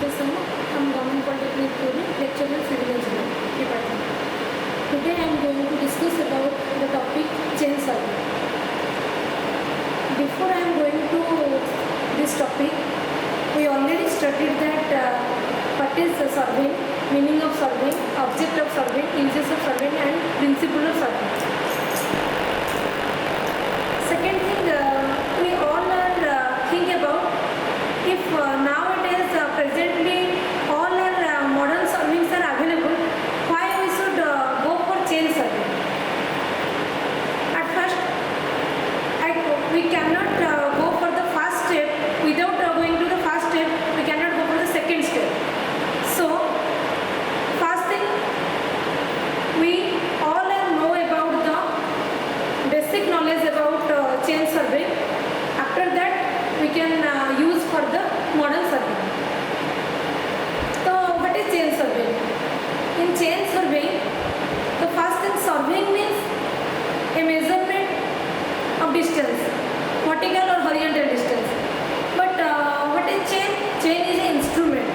Summa from Govt Polytechnic Puri, lecturer Civil Engineering Department. Today I am going to discuss about the topic chain survey. Before I am going to this topic, we already studied that what is the survey, meaning of survey, object of survey, uses of survey and principle of survey. Second thing, we all are think about if nowadays presently all our modern surveys are available, why we should go for chain survey? At first, we cannot go for the first step. Without going to the first step, we cannot go for the second step. So, first thing, we all know about the basic knowledge about chain survey. After that, we can use for the modern survey. So, what is chain survey? In chain survey, the first thing, surveying means a measurement of distance, vertical or horizontal distance. But what is chain? Chain is an instrument.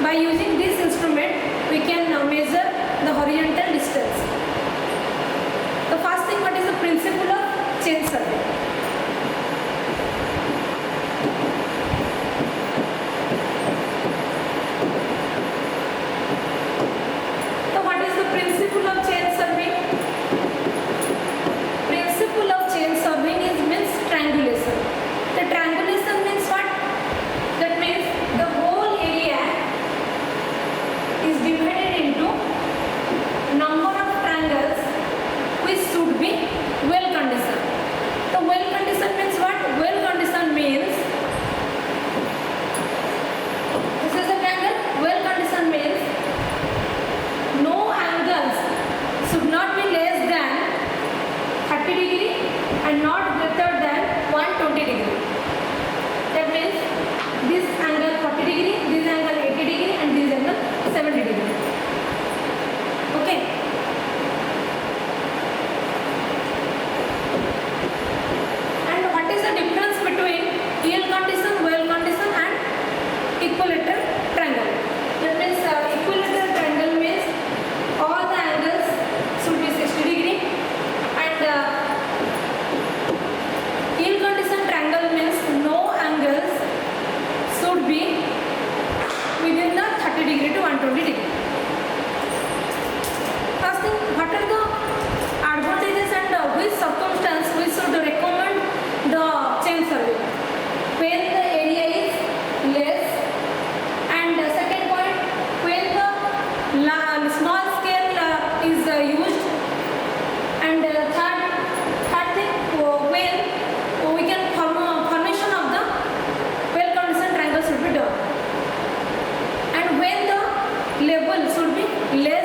By using this instrument, we can measure the horizontal distance. The first thing, what is the principle of chain survey? So what is the principle of chain survey? Principle of chain surveying means triangulation. The triangulation means what? That means the whole area is divided into number of triangles which should be well conditioned. The well conditioned means what? Well conditioned means this is a triangle. Well conditioned means no angles should not be less than 30 degree and not greater than 120 degree. That means this angle 40 degree, this angle 80 degree and this angle 70 degree. Okay. And what is the difference between ill condition, well condition and equilateral triangle? That means equilateral triangle means all the angles should be 60 degree and ill condition triangle means no angles should be within the 30 degree to 120 degree. First thing, what are the advantages and which circumstance we should recommend the chain survey? When the area is less, and second point, when the small scale is used, and third thing, when we can formation of the well conditioned triangle should be done, and when the level should be less